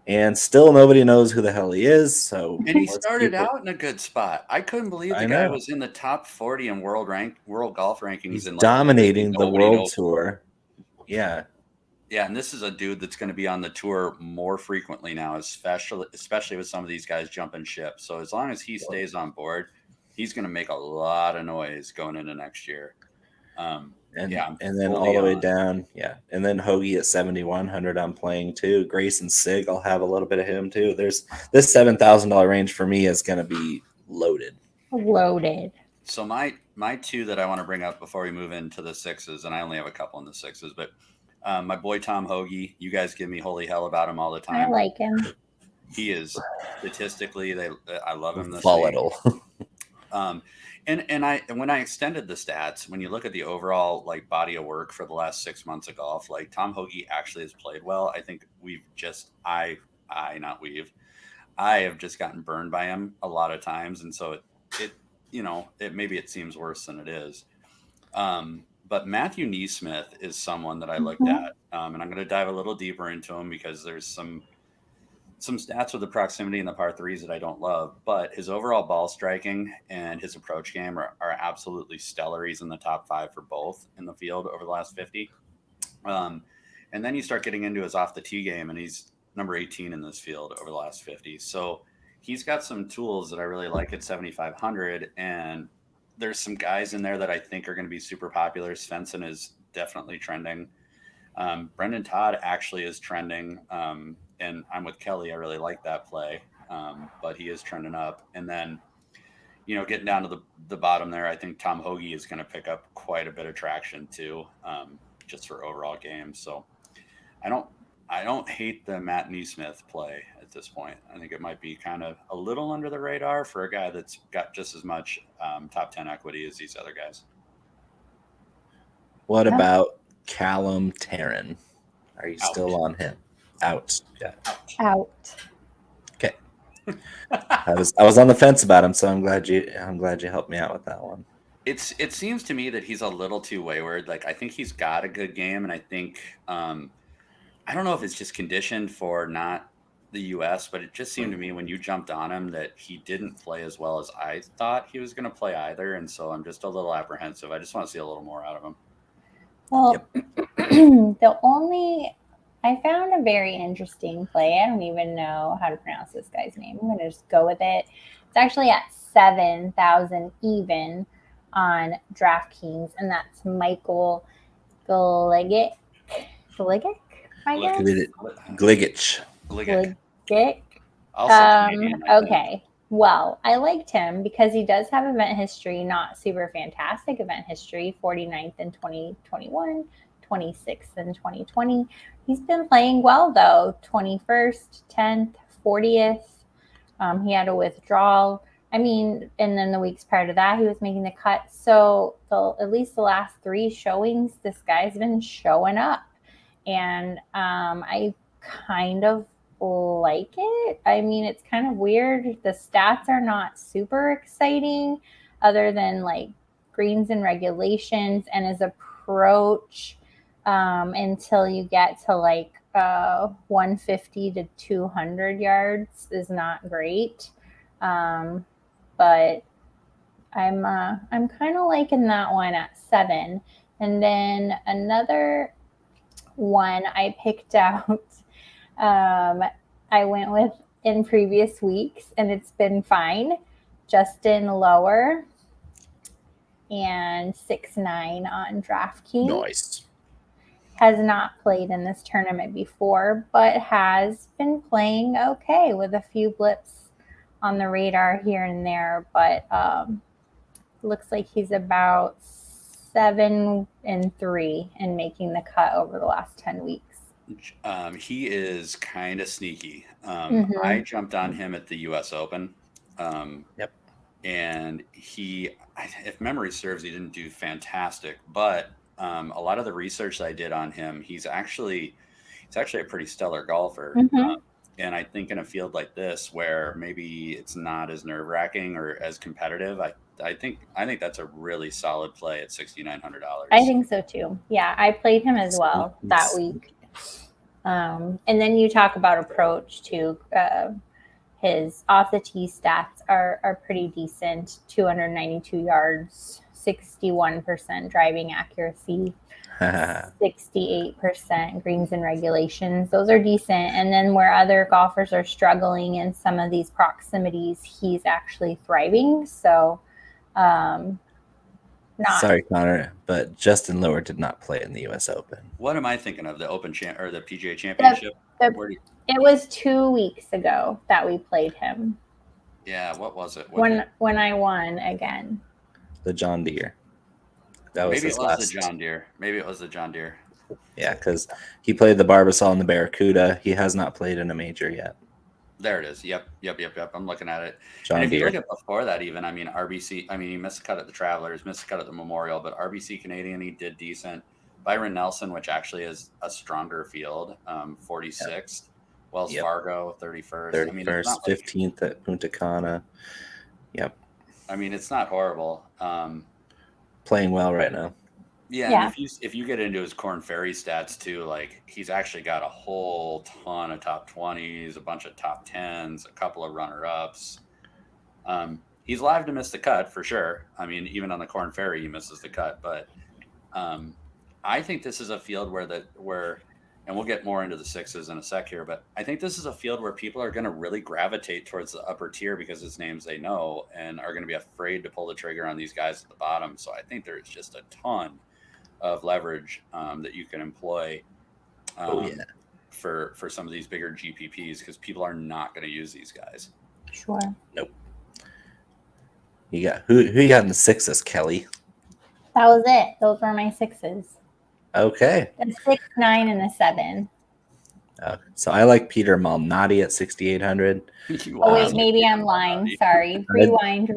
And still nobody knows who the hell he is. So And he started out in a good spot. I couldn't believe the guy was in the top 40 in world golf rankings. He's and dominating the world tour. Yeah. Yeah, and this is a dude that's going to be on the tour more frequently now, especially with some of these guys jumping ship. So as long as he stays on board, he's going to make a lot of noise going into next year. And then all the way down, and then Hoagie at 7,100. I'm playing too. Grayson Sig, I'll have a little bit of him too. There's this $7,000 range for me is going to be loaded. So my two that I want to bring up before we move into the sixes, and I only have a couple in the sixes, but my boy Tom Hoagie, you guys give me holy hell about him all the time. I like him. He is statistically, I love him. Volatile. And when I extended the stats, when you look at the overall like body of work for the last 6 months of golf, like Tom Hoagie actually has played well. I think I have just gotten burned by him a lot of times, and so it maybe it seems worse than it is. But Matthew Neesmith is someone that I looked at, and I'm going to dive a little deeper into him because there's some stats with the proximity and the par threes that I don't love, but his overall ball striking and his approach game are absolutely stellar. He's in the top 5 for both in the field over the last 50. And then you start getting into his off the tee game, and he's number 18 in this field over the last 50. So he's got some tools that I really like at 7,500, and there's some guys in there that I think are going to be super popular. Svensson is definitely trending. Brendan Todd actually is trending. And I'm with Kelly. I really like that play. But he is trending up. And then, getting down to the bottom there, I think Tom Hoagie is going to pick up quite a bit of traction too, just for overall games. So I don't hate the Matt Neesmith play at this point. I think it might be kind of a little under the radar for a guy that's got just as much top 10 equity as these other guys. What about Callum Tarrant? Are you still on him? Out. Yeah. Out. Okay. I was on the fence about him, so I'm glad you helped me out with that one. It seems to me that he's a little too wayward. Like I think he's got a good game, and I think I don't know if it's just conditioned for not the U.S., but it just seemed to me when you jumped on him that he didn't play as well as I thought he was going to play either, and so I'm just a little apprehensive. I just want to see a little more out of him. Well, I found a very interesting play. I don't even know how to pronounce this guy's name. I'm going to just go with it. It's actually at 7,000 even on DraftKings, and that's Michael Gilligan. Gligic. Okay. Well, I liked him because he does have event history, not super fantastic event history, 49th in 2021, 26th in 2020. He's been playing well, though, 21st, 10th, 40th. He had a withdrawal. I mean, and then the weeks prior to that, he was making the cut. So at least the last 3 showings, this guy's been showing up. And I kind of like it. I mean, it's kind of weird. The stats are not super exciting other than like greens and regulations, and his approach until you get to like 150 to 200 yards is not great. But I'm kind of liking that one at 7. And then another one I picked out, I went with in previous weeks, and it's been fine. Justin Lower and 6'9" on DraftKings. Nice. Has not played in this tournament before, but has been playing okay with a few blips on the radar here and there. But looks like he's about 7-3 in making the cut over the last 10 weeks. He is kind of sneaky. I jumped on him at the U.S. Open. Yep. And if memory serves, he didn't do fantastic, but a lot of the research that I did on him, he's actually a pretty stellar golfer. And I think in a field like this, where maybe it's not as nerve wracking or as competitive, I think that's a really solid play at $6,900. I think so too. Yeah, I played him as well that week. And then you talk about approach too. His off the tee stats are pretty decent. 292 yards, 61% driving accuracy, 68% greens and regulations. Those are decent. And then where other golfers are struggling in some of these proximities, he's actually thriving. So, Sorry, Connor, but Justin Lower did not play in the U.S. Open. What am I thinking of? The Open or the PGA Championship? It was 2 weeks ago that we played him. Yeah, what was it? When I won again. The John Deere. Maybe it was the John Deere. Yeah, because he played the Barbasol and the Barracuda. He has not played in a major yet. There it is. Yep. I'm looking at it. John and if Deere. you look at before that, even, I mean, RBC, I mean, he missed a cut at the Travelers, missed a cut at the Memorial, but RBC Canadian, he did decent. Byron Nelson, which actually is a stronger field, 46th. Yep. Wells Fargo, 31st. 31st, I mean, 15th at Punta Cana. Yep. I mean, it's not horrible. Playing well right now. Yeah. And if you get into his Korn Ferry stats too, like he's actually got a whole ton of top 20s, a bunch of top 10s, a couple of runner-ups. He's live to miss the cut for sure. I mean, even on the Korn Ferry, he misses the cut. But I think this is a field where, and we'll get more into the sixes in a sec here, but I think this is a field where people are going to really gravitate towards the upper tier because it's names they know and are going to be afraid to pull the trigger on these guys at the bottom. So I think there's just a ton of leverage that you can employ for some of these bigger GPPs because people are not going to use these guys. Sure. Nope. You got who you got in the sixes, Kelly? That was it. Those were my sixes. Okay. A 6, 9, and a 7. So I like Peter Malnotti at 6,800. Oh wait, maybe I'm lying. Sorry. Rewind.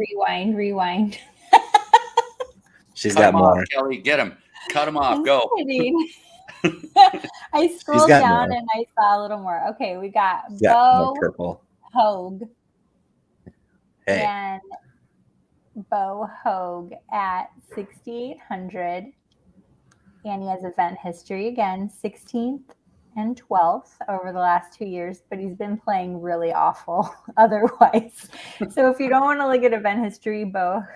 She's got more. Kelly, get him. Cut him off. Go. I scrolled down and I saw a little more. Okay, we got Bo Hogue. Hey. And Bo Hogue at 6,800. And he has event history again, 16th and 12th over the last 2 years, but he's been playing really awful otherwise. So if you don't want to look at event history,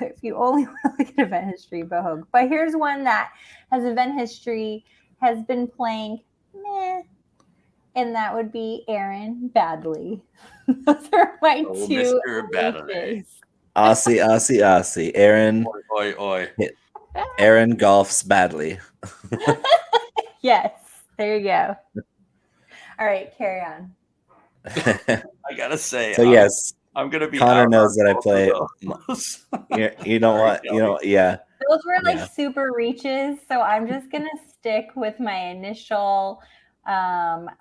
if you only want to look at event history, Bo Hogue. But here's one that has event history, has been playing meh, and that would be Aaron Baddeley. Those are my two. Mr. Baddeley. Aussie. Aaron. Oi. Aaron golfs badly. Yes, there you go. All right, carry on. I gotta say, so yes, I'm gonna be. Connor knows that I play. You know what? Yeah. Those were like super reaches, so I'm just gonna stick with my initial thought.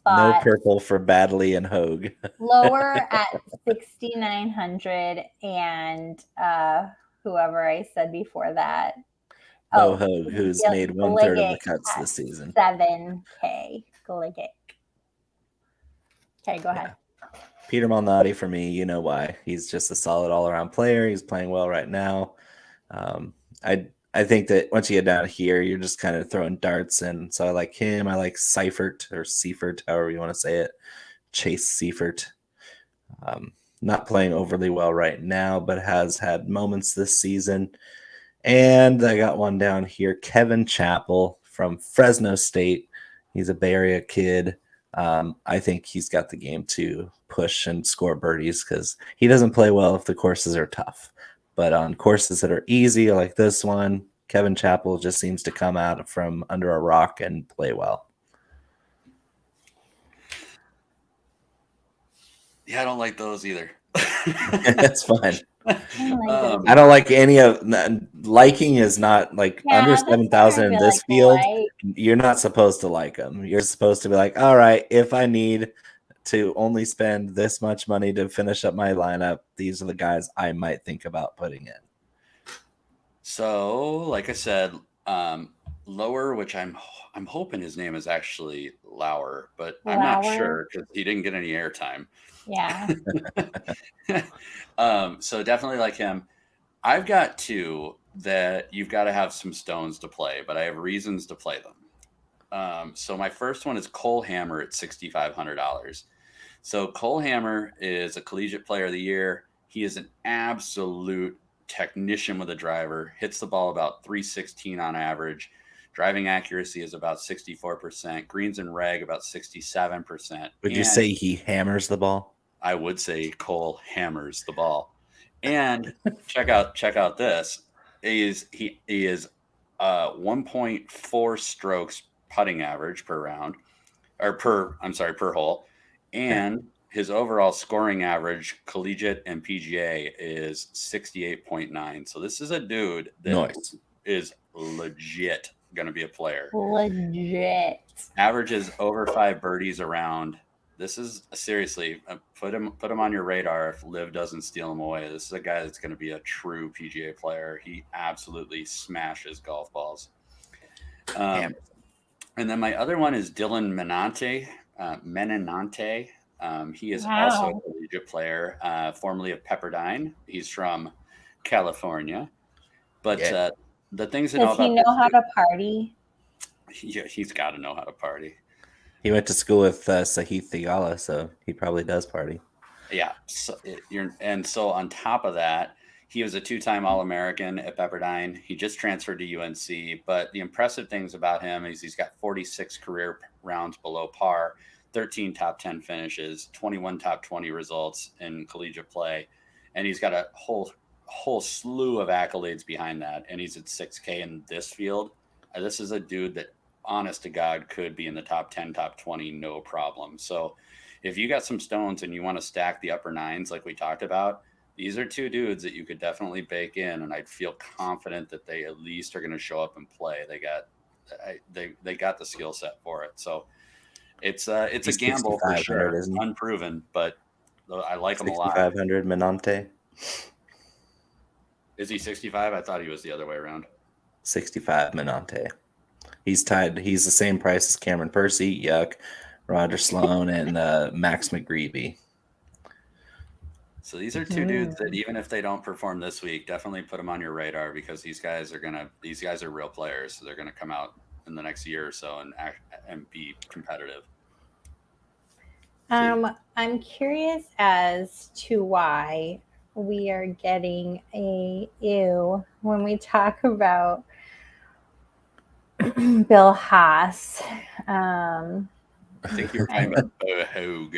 No purple for Badley and Hogue. Lower at 6,900 and whoever I said before that. Bo Hogue, who's made 1/3 of the cuts this season. 7K. Gilligan. Okay, go ahead. Peter Malnotti for me, you know why. He's just a solid all-around player. He's playing well right now. I think that once you get down here, you're just kind of throwing darts, and so I like him. I like Seifert, however you want to say it. Chase Seifert. Not playing overly well right now, but has had moments this season. And I got one down here, Kevin Chappell from Fresno State. He's a Bay Area kid. I think he's got the game to push and score birdies because he doesn't play well if the courses are tough. But on courses that are easy, like this one, Kevin Chappell just seems to come out from under a rock and play well. Yeah, I don't like those either. That's fine. I don't like any of liking is not like under 7,000 in this field. You're not supposed to like them. You're supposed to be like, all right, if I need to only spend this much money to finish up my lineup, these are the guys I might think about putting in. So, like I said, lower, which I'm hoping his name is actually Lauer, but I'm not sure because he didn't get any airtime. Yeah. So definitely like him. I've got two that you've got to have some stones to play, but I have reasons to play them. So my first one is Cole Hammer at $6,500. So Cole Hammer is a collegiate player of the year. He is an absolute technician with a driver, hits the ball about 316 on average. Driving accuracy is about 64%. Greens and reg about 67%. Would you say he hammers the ball? I would say Cole hammers the ball. And check out this. He is 1.4 strokes putting average per round, or per hole, and his overall scoring average, collegiate and PGA, is 68.9. So this is a dude that is legit going to be a player. Legit. Averages over 5 birdies around. This is seriously put him on your radar if Liv doesn't steal him away. This is a guy that's going to be a true PGA player. He absolutely smashes golf balls. And then my other one is Dylan Menante. Menente. He is also a collegiate player, formerly of Pepperdine. He's from California. But the things that does he know how to party? Yeah, he's got to know how to party. He went to school with Sahith Theegala, so he probably does party. Yeah. So on top of that, he was a 2-time All-American at Pepperdine. He just transferred to UNC. But the impressive things about him is he's got 46 career rounds below par, 13 top 10 finishes, 21 top 20 results in collegiate play. And he's got a whole slew of accolades behind that. And he's at 6K in this field. This is a dude that, honest to God, could be in the top 10, top 20, no problem. So if you got some stones and you want to stack the upper nines like we talked about, these are two dudes that you could definitely bake in, and I'd feel confident that they at least are going to show up and play. They got the skill set for it. So it's a gamble for sure, unproven, but I like him a lot. 6,500 Minante. Is he 65? I thought he was the other way around. 65 Minante. He's tied. He's the same price as Cameron Percy, Yuck, Roger Sloan, and Max McGreevy. So these are two dudes that even if they don't perform this week, definitely put them on your radar because these guys are real players. So they're gonna come out in the next year or so and be competitive. I'm curious as to why we are getting a ew when we talk about Bill Haas. I think you're talking about Bo Hogue.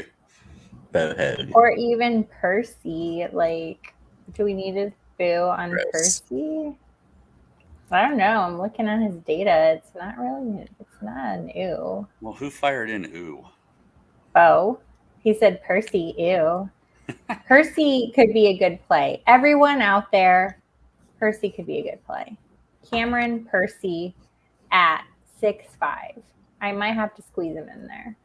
Or even Percy. Like, do we need to boo on Percy? I don't know. I'm looking at his data. It's not an ew. Well, who fired in ew? Bo. He said Percy, ew. Percy could be a good play. Everyone out there, Percy could be a good play. Cameron Percy at 6'5". I might have to squeeze him in there.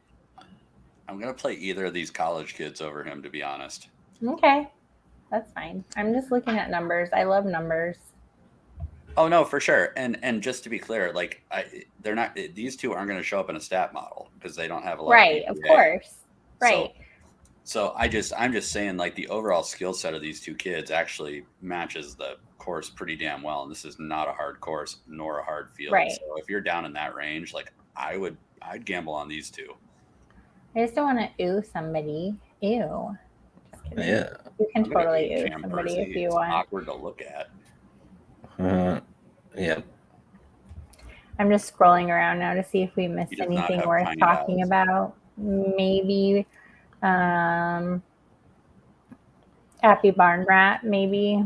I'm going to play either of these college kids over him, to be honest. Okay. That's fine. I'm just looking at numbers. I love numbers. Oh, no, for sure. And just to be clear, like these two aren't going to show up in a stat model because they don't have a lot of course. Right. So I'm just saying, like, the overall skill set of these two kids actually matches the course pretty damn well. And this is not a hard course nor a hard field. Right. So if you're down in that range, like I'd gamble on these two. I just don't want to ew somebody. Ew. Just kidding. Yeah. You can totally ew somebody if you want. It's awkward to look at. Yeah. I'm just scrolling around now to see if we missed anything worth talking about. Maybe Appy Barn Rat, maybe.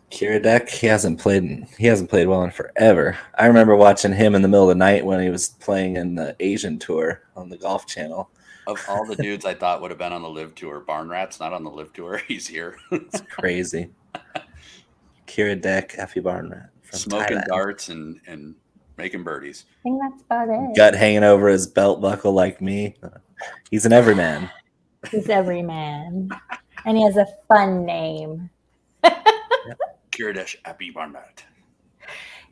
Kiradek, he hasn't played well in forever. I remember watching him in the middle of the night when he was playing in the Asian tour on the Golf Channel. Of all the dudes I thought would have been on the Live Tour, Barn Rat's not on the Live Tour. He's here. It's crazy. Kiradek, Appy Barn Rat. Smoking Thailand. Darts and making birdies. I think that's about it. Gut hanging over his belt buckle like me. He's an everyman. He's everyman. And he has a fun name. Kiradesh Appy Barn Rat.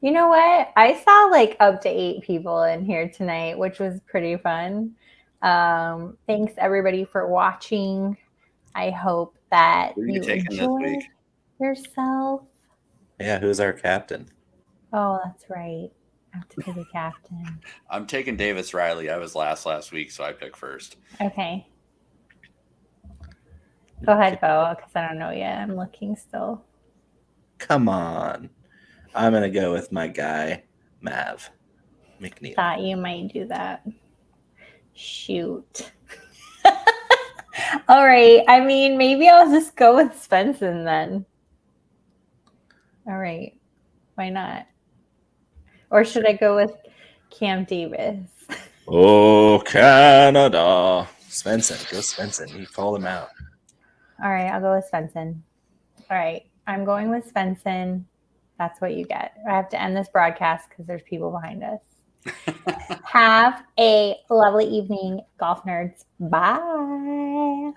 You know what? I saw like up to 8 people in here tonight, which was pretty fun. Thanks everybody for watching. I hope that Who are you you taking this enjoy week? yourself. Yeah, who's our captain? Oh, that's right. I have to pick a captain. I'm taking Davis Riley. I was last week, so I pick first. Okay. Go ahead, Bo, because I don't know yet. I'm looking still. Come on. I'm going to go with my guy, Mav McNeil. Thought you might do that. Shoot. All right. I mean, maybe I'll just go with Svensson then. All right. Why not? Or should I go with Cam Davis? Oh, Canada. Svensson. Go Svensson. You called him out. All right. I'll go with Svensson. All right. I'm going with Svensson. That's what you get. I have to end this broadcast because there's people behind us. Have a lovely evening, golf nerds. Bye.